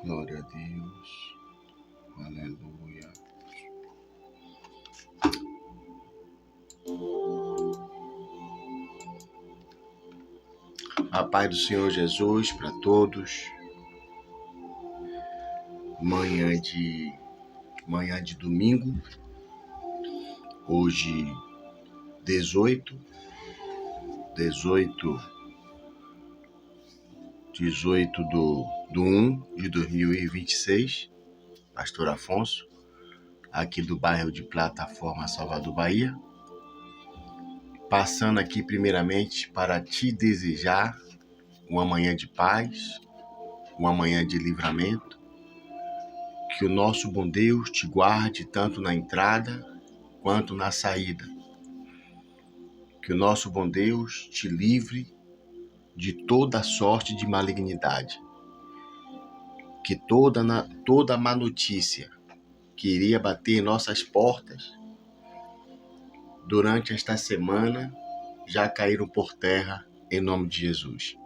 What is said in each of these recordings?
Glória a Deus. Aleluia. A paz do Senhor Jesus para todos. Manhã de domingo. Hoje 18 do 1 de 2026, Pastor Afonso, aqui do bairro de Plataforma, Salvador, Bahia. Passando aqui primeiramente para te desejar uma manhã de paz, uma manhã de livramento, que o nosso bom Deus te guarde tanto na entrada quanto na saída, que o nosso bom Deus te livre de toda sorte de malignidade, que toda má notícia que iria bater em nossas portas durante esta semana já caíram por terra em nome de Jesus.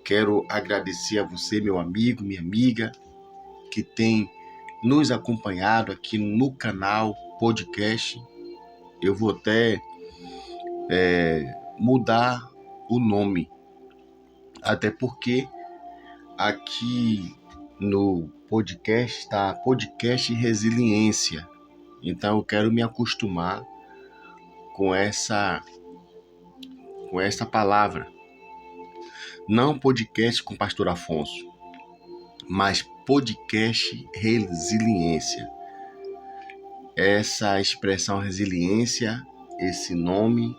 Quero agradecer a você, meu amigo, minha amiga, que tem nos acompanhado aqui no canal podcast. Eu vou até mudar o nome, até porque aqui no podcast está Podcast Resiliência. Então eu quero me acostumar com essa palavra. Não podcast com Pastor Afonso, mas podcast Resiliência. Essa expressão resiliência, esse nome,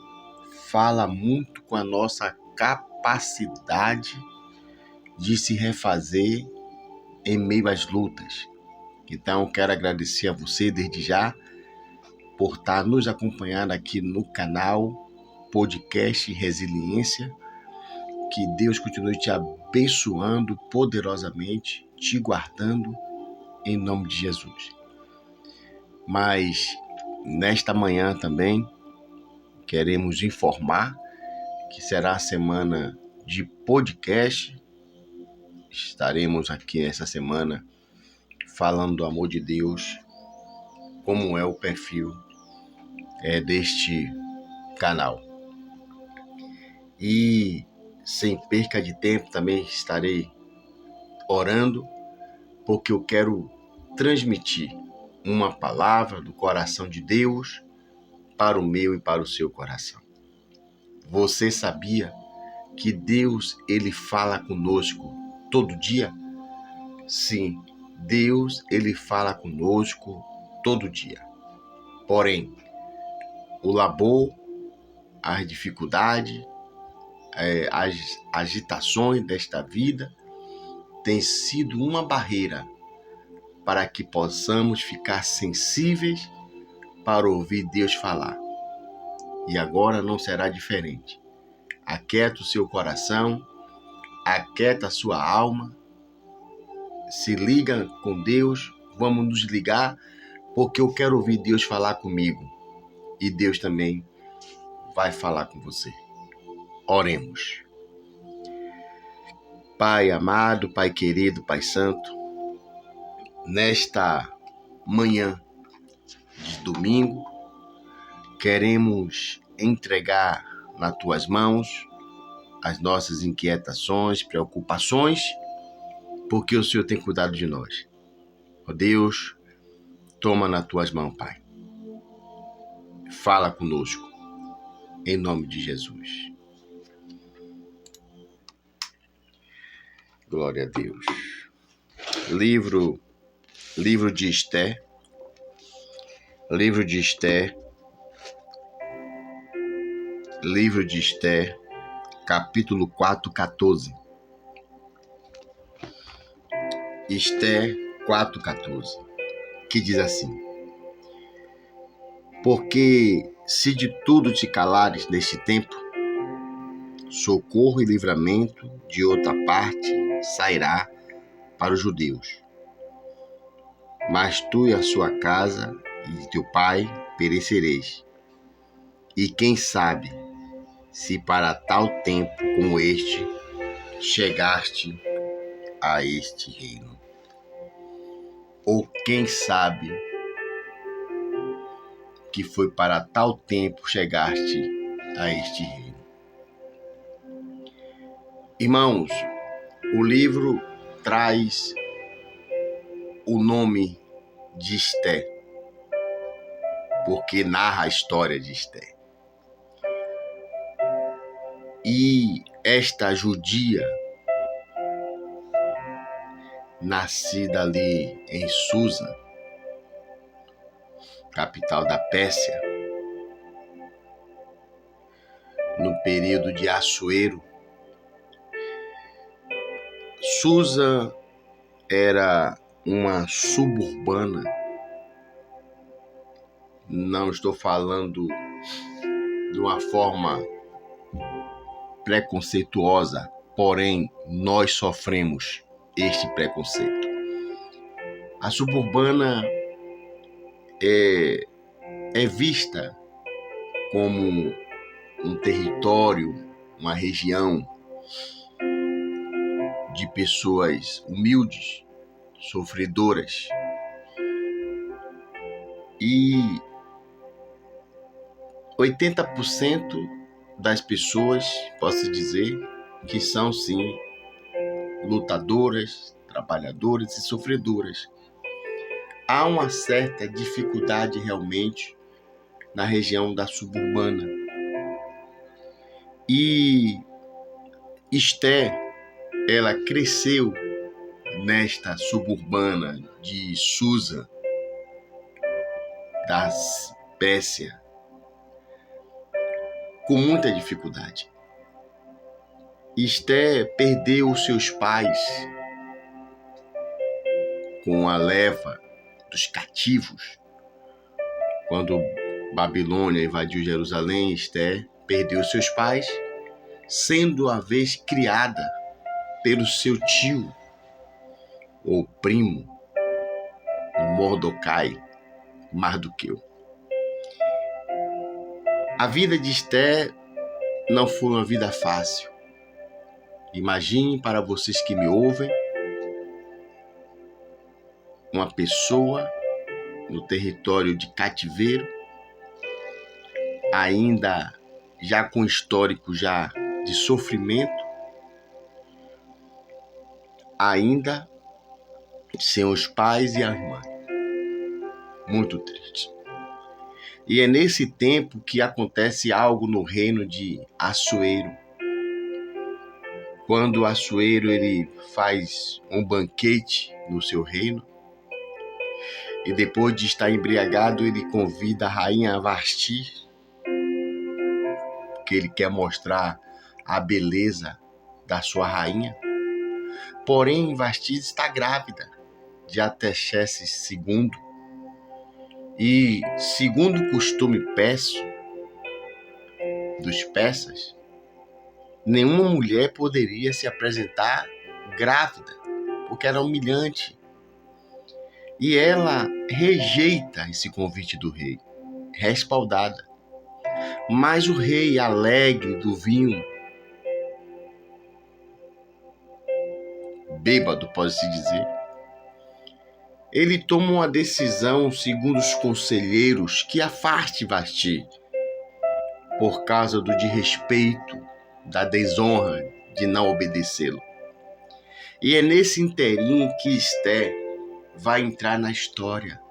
fala muito com a nossa capacidade de se refazer em meio às lutas. Então, eu quero agradecer a você desde já por estar nos acompanhando aqui no canal Podcast Resiliência. Que Deus continue te abençoando poderosamente, te guardando em nome de Jesus. Mas nesta manhã também queremos informar que será a semana de podcast. Estaremos aqui essa semana falando do amor de Deus, como é o perfil deste canal. E sem perca de tempo também estarei orando, porque eu quero transmitir uma palavra do coração de Deus para o meu e para o seu coração. Você sabia que Deus, ele fala conosco todo dia? Sim, Deus, ele fala conosco todo dia. Porém, o labor, as dificuldades, as agitações desta vida têm sido uma barreira para que possamos ficar sensíveis para ouvir Deus falar. E agora não será diferente. Aquieta o seu coração, aquieta a sua alma, se liga com Deus, vamos nos ligar, porque eu quero ouvir Deus falar comigo. E Deus também vai falar com você. Oremos. Pai amado, Pai querido, Pai santo, nesta manhã de domingo, queremos entregar nas tuas mãos as nossas inquietações, preocupações, porque o Senhor tem cuidado de nós. Ó Deus, toma nas tuas mãos, Pai. Fala conosco, em nome de Jesus. Glória a Deus. Livro de Esther. Livro de Esther, capítulo 4, 14. Esther 4, 14. Que diz assim: porque se de tudo te calares neste tempo, socorro e livramento de outra parte sairá para os judeus. Mas tu e a sua casa e teu pai perecereis. E quem sabe se para tal tempo como este chegaste a este reino. ou quem sabe que foi para tal tempo chegaste a este reino. Irmãos, o livro traz o nome de Esté, porque narra a história de Esté. E esta judia, nascida ali em Susa, capital da Pérsia, no período de Assuero. Susa era uma suburbana. Não estou falando de uma forma preconceituosa, porém nós sofremos este preconceito. A suburbana é vista como um território, uma região de pessoas humildes, sofredoras. E 80% das pessoas, posso dizer, que são sim lutadoras, trabalhadoras e sofredoras. Há uma certa dificuldade realmente na região da suburbana. E Esté, ela cresceu nesta suburbana de Susa, da Pérsia, com muita dificuldade. Esté perdeu os seus pais com a leva dos cativos. Quando Babilônia invadiu Jerusalém, Esté perdeu seus pais, sendo a vez criada pelo seu tio ou primo, Mardoqueu. A vida de Esté não foi uma vida fácil. Imagine, para vocês que me ouvem, uma pessoa no território de cativeiro, ainda já com histórico já de sofrimento, ainda sem os pais e a irmã. Muito triste. E é nesse tempo que acontece algo no reino de Assuero. Quando Assuero ele faz um banquete no seu reino, e depois de estar embriagado, ele convida a rainha Vasti, porque ele quer mostrar a beleza da sua rainha. Porém, Vasti está grávida de Artaxerxes II. E, segundo o costume persa, dos persas, nenhuma mulher poderia se apresentar grávida, porque era humilhante. E ela rejeita esse convite do rei, respaldada. Mas o rei, alegre do vinho, bêbado, pode-se dizer, ele toma uma decisão, segundo os conselheiros, que afaste Vasti, por causa do desrespeito, da desonra de não obedecê-lo. E é nesse interim que Esté vai entrar na história.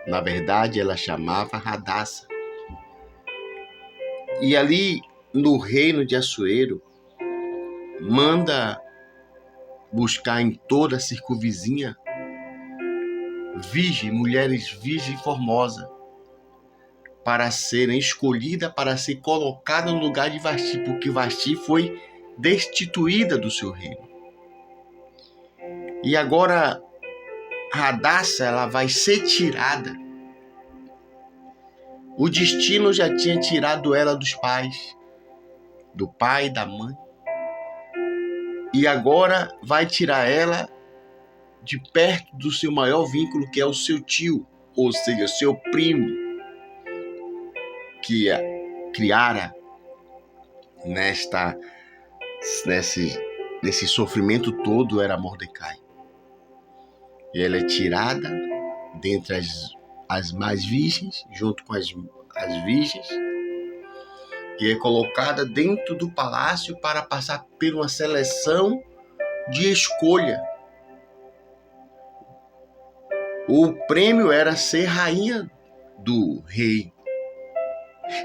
Na verdade, ela chamava Radassa. E ali, no reino de Assuero, manda buscar em toda a circunvizinha mulheres virgens formosas, para serem escolhidas para ser colocada no lugar de Vasti, porque Vasti foi destituída do seu reino. E agora Radassa, ela vai ser tirada. O destino já tinha tirado ela dos pais, do pai e da mãe. E agora vai tirar ela de perto do seu maior vínculo, que é o seu tio, ou seja, seu primo, que a criara nesse sofrimento todo, era Mordecai. E ela é tirada dentre as mais virgens, junto com as virgens, e é colocada dentro do palácio para passar por uma seleção de escolha. O prêmio era ser rainha do rei.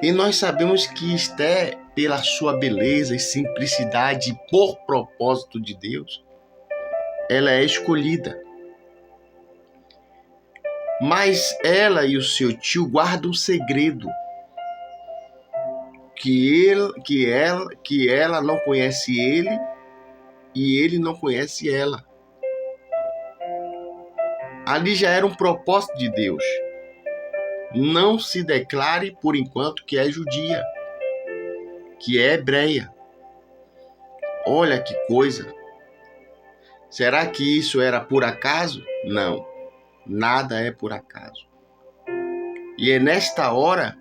E nós sabemos que Esther, pela sua beleza e simplicidade, por propósito de Deus, ela é escolhida. Mas ela e o seu tio guardam um segredo, que ela não conhece ele e ele não conhece ela. Ali já era um propósito de Deus. Não se declare por enquanto que é judia, que é hebreia. Olha que coisa. Será que isso era por acaso? Não, nada é por acaso. E é nesta hora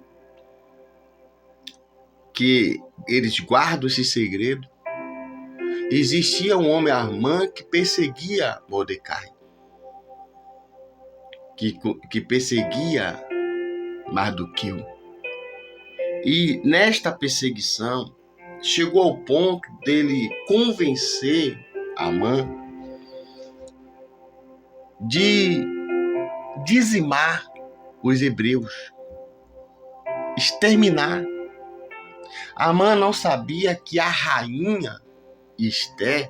que eles guardam esse segredo. Existia um homem Amã que perseguia Mordecai, que perseguia Mardoqueu. E nesta perseguição chegou ao ponto dele convencer Amã de dizimar os hebreus, exterminar. Amã não sabia que a rainha Esther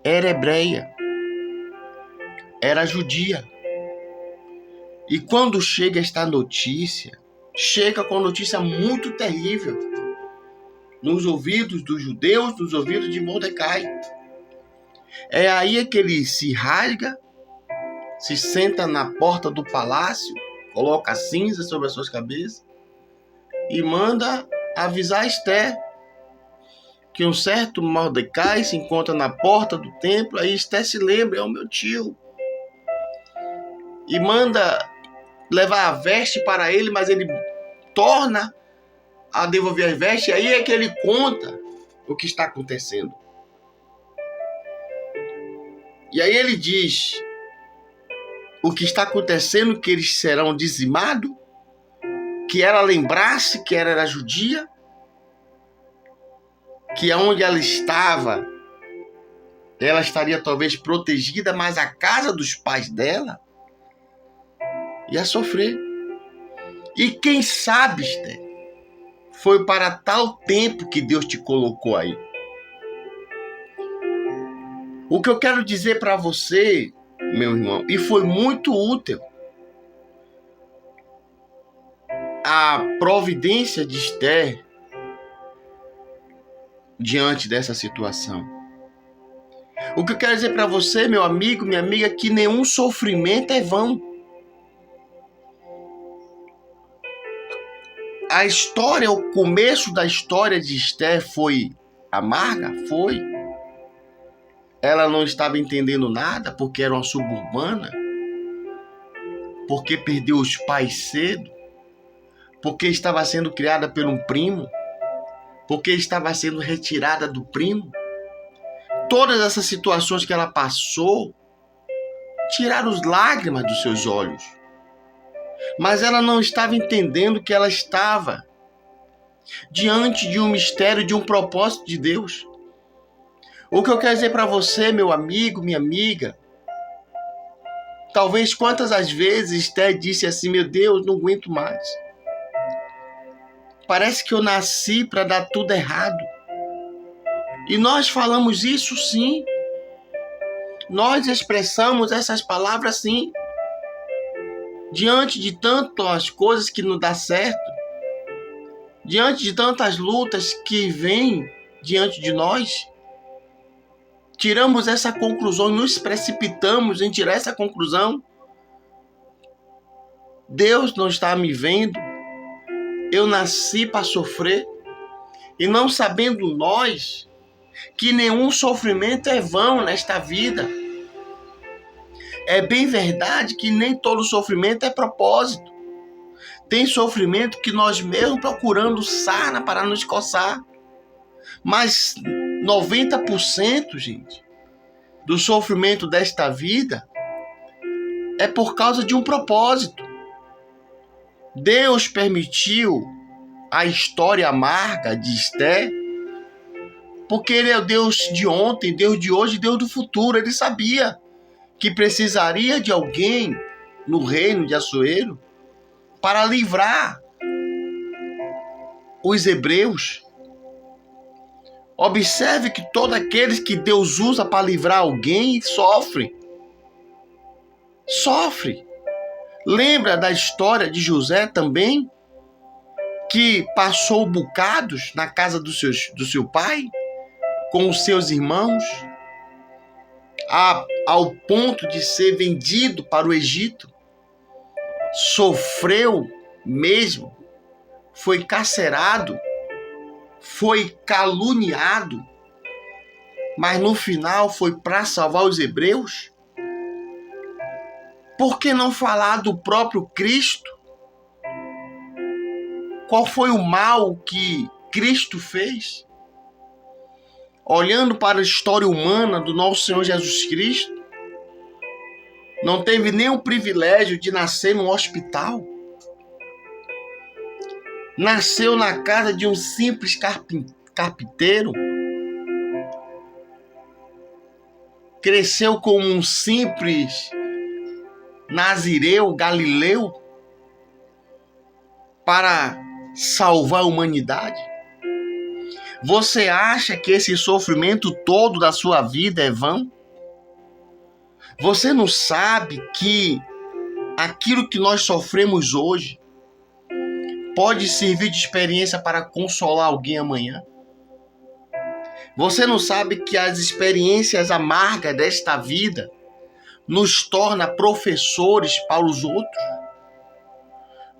era hebreia, era judia. E quando chega esta notícia, chega com notícia muito terrível nos ouvidos dos judeus, nos ouvidos de Mordecai. É aí que ele se rasga, se senta na porta do palácio, coloca cinza sobre as suas cabeças e manda avisar Esther que um certo Mordecai se encontra na porta do templo. Aí Esther se lembra, é o meu tio, e manda levar a veste para ele, mas ele torna a devolver as vestes. E aí é que ele conta o que está acontecendo. E aí ele diz o que está acontecendo, que eles serão dizimados, que ela lembrasse que ela era judia, que onde ela estava, ela estaria talvez protegida, mas a casa dos pais dela ia sofrer. E quem sabe, Esther, foi para tal tempo que Deus te colocou aí. O que eu quero dizer para você, meu irmão, e foi muito útil a providência de Esther diante dessa situação. O que eu quero dizer para você, meu amigo, minha amiga, é que nenhum sofrimento é vão. A história, o começo da história de Esther foi amarga? Foi. Ela não estava entendendo nada porque era uma suburbana, porque perdeu os pais cedo, porque estava sendo criada por um primo, porque estava sendo retirada do primo. Todas essas situações que ela passou tiraram as lágrimas dos seus olhos. Mas ela não estava entendendo que ela estava diante de um mistério, de um propósito de Deus. O que eu quero dizer para você, meu amigo, minha amiga, talvez quantas as vezes Esther disse assim: meu Deus, não aguento mais. Parece que eu nasci para dar tudo errado. E nós falamos isso sim. Nós expressamos essas palavras sim. Diante de tantas coisas que não dá certo, diante de tantas lutas que vêm diante de nós, tiramos essa conclusão, nos precipitamos em tirar essa conclusão. Deus não está me vendo, eu nasci para sofrer, e não sabendo nós que nenhum sofrimento é vão nesta vida. É bem verdade que nem todo sofrimento é propósito. Tem sofrimento que nós mesmos procurando sarna para nos coçar. Mas 90%, gente, do sofrimento desta vida é por causa de um propósito. Deus permitiu a história amarga de Esther, porque Ele é o Deus de ontem, Deus de hoje, Deus do futuro. Ele sabia que precisaria de alguém no reino de Assuero para livrar os hebreus. Observe que todos aqueles que Deus usa para livrar alguém sofrem. Lembra da história de José também, que passou bocados na casa do seu pai, com os seus irmãos, ao ponto de ser vendido para o Egito? Sofreu mesmo, foi carcerado, foi caluniado, mas no final foi para salvar os hebreus? Por que não falar do próprio Cristo? Qual foi o mal que Cristo fez? Olhando para a história humana do nosso Senhor Jesus Cristo, não teve nem o privilégio de nascer num hospital. Nasceu na casa de um simples carpinteiro. Cresceu como um simples nazireu, galileu, para salvar a humanidade. Você acha que esse sofrimento todo da sua vida é vão? Você não sabe que aquilo que nós sofremos hoje pode servir de experiência para consolar alguém amanhã? Você não sabe que as experiências amargas desta vida nos torna professores para os outros?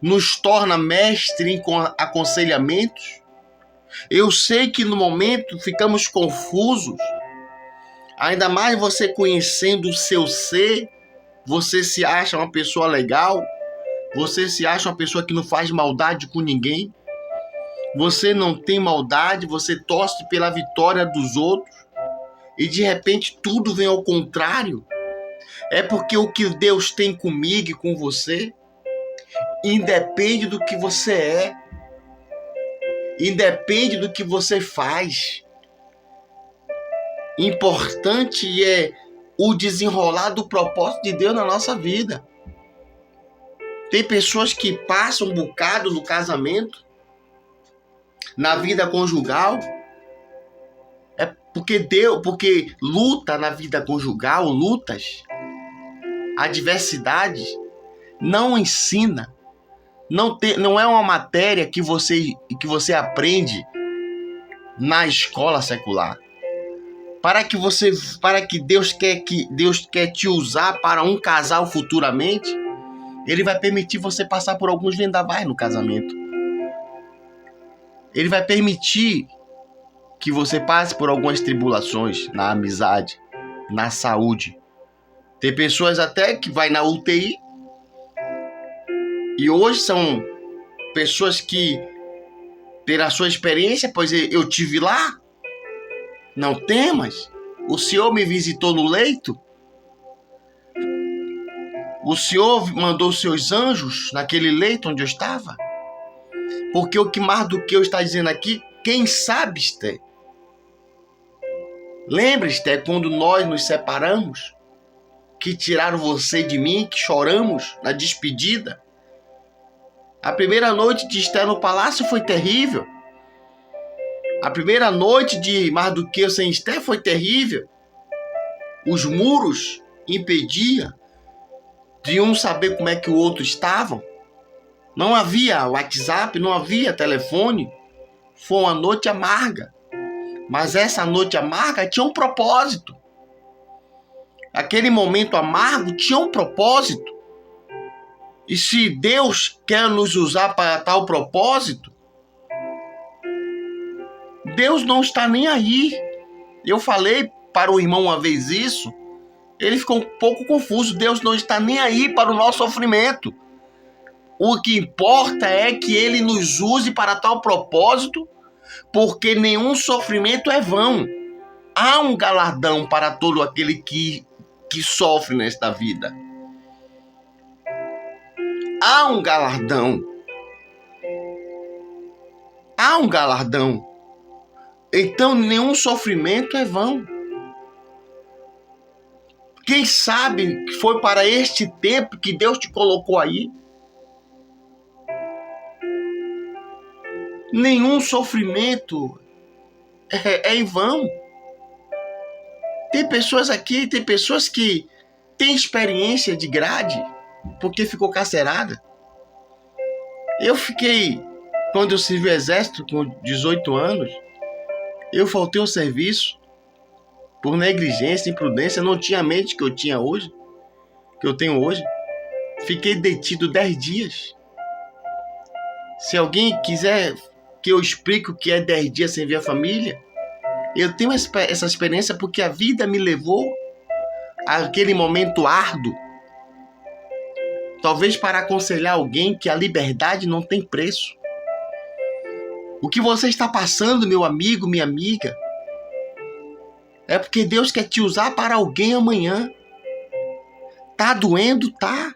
Nos torna mestre em aconselhamentos? Eu sei que no momento ficamos confusos, ainda mais você conhecendo o seu ser. Você se acha uma pessoa legal, você se acha uma pessoa que não faz maldade com ninguém, você não tem maldade, você torce pela vitória dos outros e de repente tudo vem ao contrário. É porque o que Deus tem comigo e com você independe do que você é, independe do que você faz. Importante é o desenrolar do propósito de Deus na nossa vida. Tem pessoas que passam um bocado no casamento, na vida conjugal, porque luta na vida conjugal, adversidades, não ensina. Não é uma matéria que você aprende na escola secular. Para que Deus quer te usar para um casal futuramente, Ele vai permitir você passar por alguns vendavais no casamento. Ele vai permitir que você passe por algumas tribulações na amizade, na saúde. Tem pessoas até que vai na UTI, e hoje são pessoas que, pela sua experiência, pois eu tive lá, não temas, o Senhor me visitou no leito, o Senhor mandou seus anjos naquele leito onde eu estava. Porque o que mais do que eu está dizendo aqui, quem sabe, Esther? Lembra, Esther, quando nós nos separamos, que tiraram você de mim, que choramos na despedida? A primeira noite de Esther no palácio foi terrível. A primeira noite de Mardoqueu sem Esther foi terrível. Os muros impediam de um saber como é que o outro estava. Não havia WhatsApp, não havia telefone. Foi uma noite amarga. Mas essa noite amarga tinha um propósito. Aquele momento amargo tinha um propósito. E se Deus quer nos usar para tal propósito, Deus não está nem aí. Eu falei para o irmão uma vez isso, ele ficou um pouco confuso. Deus não está nem aí para o nosso sofrimento. O que importa é que Ele nos use para tal propósito, porque nenhum sofrimento é vão. Há um galardão para todo aquele que sofre nesta vida. há um galardão. Há um galardão. Então nenhum sofrimento é vão. Quem sabe que foi para este tempo que Deus te colocou aí? Nenhum sofrimento é em vão. Tem pessoas aqui, tem pessoas que têm experiência de grade porque ficou carcerada. Eu fiquei, quando eu servi o exército com 18 anos, eu faltei ao serviço por negligência, imprudência, não tinha a mente que eu tinha hoje, que eu tenho hoje. Fiquei detido 10 dias. Se alguém quiser que eu explique o que é 10 dias sem ver a família, eu tenho essa experiência porque a vida me levou àquele momento árduo. Talvez para aconselhar alguém que a liberdade não tem preço. O que você está passando, meu amigo, minha amiga, é porque Deus quer te usar para alguém amanhã. Tá doendo? Tá.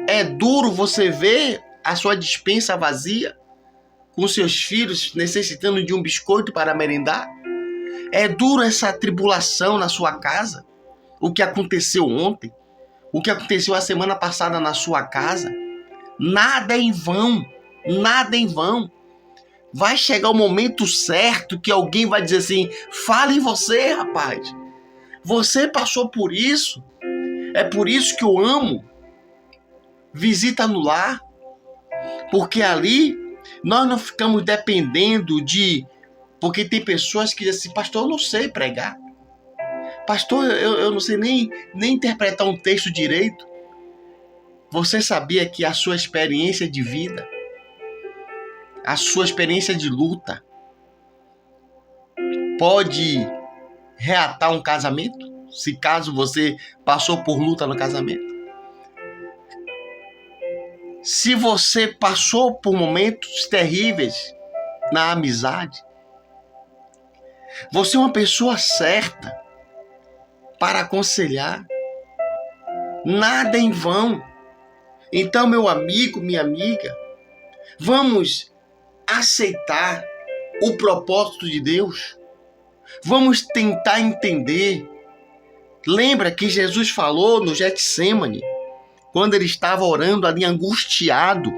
É duro você ver a sua despensa vazia, com seus filhos necessitando de um biscoito para merendar? É duro essa tribulação na sua casa? O que aconteceu ontem? O que aconteceu a semana passada na sua casa? Nada é em vão. Nada é em vão. Vai chegar o momento certo que alguém vai dizer assim: fala em você, rapaz. Você passou por isso. É por isso que eu amo visita no lar. Porque ali nós não ficamos dependendo de... Porque tem pessoas que dizem assim: pastor, eu não sei pregar. Pastor, eu não sei nem interpretar um texto direito. Você sabia que a sua experiência de vida, a sua experiência de luta, pode reatar um casamento? Se caso você passou por luta no casamento. Se você passou por momentos terríveis na amizade, você é uma pessoa certa para aconselhar. Nada em vão. Então, meu amigo, minha amiga, vamos aceitar o propósito de Deus. Vamos tentar entender. Lembra que Jesus falou no Getsêmani, quando ele estava orando ali angustiado,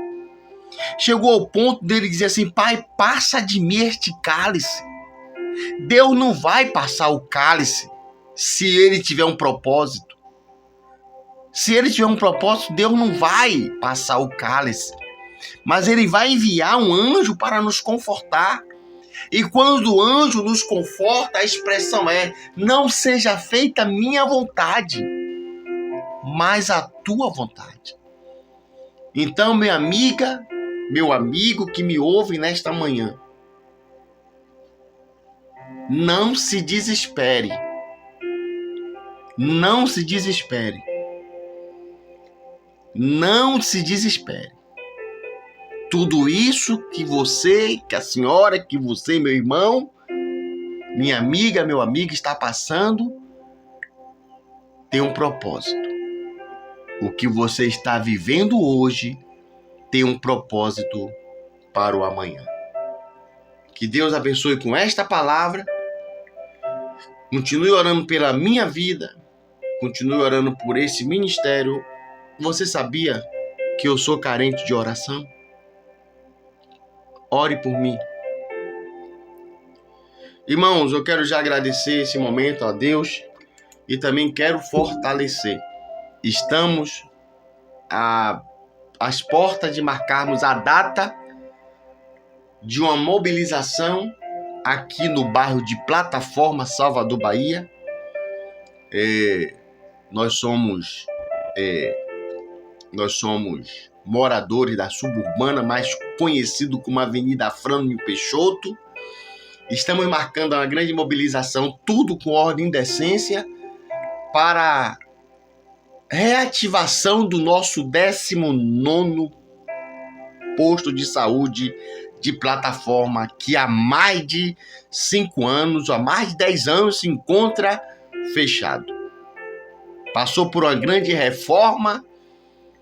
chegou ao ponto dele dizer assim: Pai, passa de mim este cálice. Deus não vai passar o cálice se ele tiver um propósito. Se ele tiver um propósito, Deus não vai passar o cálice. Mas ele vai enviar um anjo para nos confortar. E quando o anjo nos conforta, a expressão é: não seja feita a minha vontade, mas a tua vontade. Então, minha amiga, meu amigo que me ouve nesta manhã, não se desespere. Não se desespere. Não se desespere. Tudo isso que você, que a senhora, que você, meu irmão, minha amiga, meu amigo, está passando, tem um propósito. O que você está vivendo hoje tem um propósito para o amanhã. Que Deus abençoe com esta palavra. Continue orando pela minha vida. Continue orando por esse ministério. Você sabia que eu sou carente de oração? Ore por mim. Irmãos, eu quero já agradecer esse momento a Deus e também quero fortalecer. Estamos às portas de marcarmos a data de uma mobilização aqui no bairro de Plataforma, Salvador, Bahia. Nós somos moradores da suburbana, mais conhecido como Avenida Afrânio Peixoto. Estamos marcando uma grande mobilização, tudo com ordem e decência, para reativação do nosso 19º posto de saúde de Plataforma, que há mais de 5 anos, há mais de 10 anos, se encontra fechado. Passou por uma grande reforma,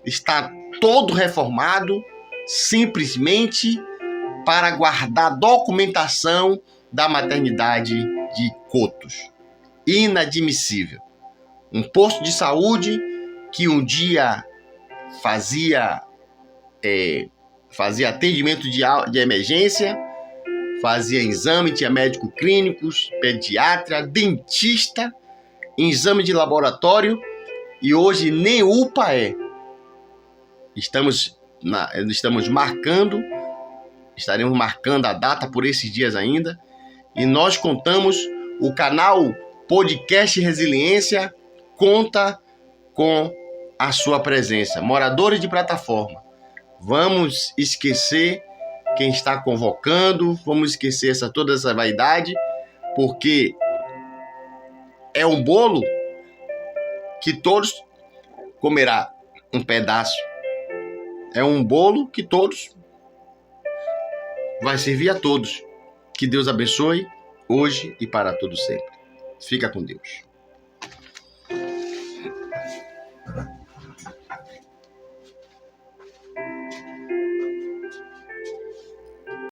está todo reformado, simplesmente para guardar documentação da maternidade de Cotos. Inadmissível. Um posto de saúde que um dia fazia atendimento de emergência, fazia exame, tinha médico clínicos, pediatra, dentista, exame de laboratório, e hoje nem UPA é. Estaremos marcando a data por esses dias ainda, e nós contamos, o canal Podcast Resiliência conta com a sua presença. Moradores de plataforma, vamos esquecer quem está convocando, vamos esquecer toda essa vaidade, porque é um bolo que todos comerá um pedaço. É um bolo que todos vai servir a todos. Que Deus abençoe hoje e para todo sempre. Fica com Deus.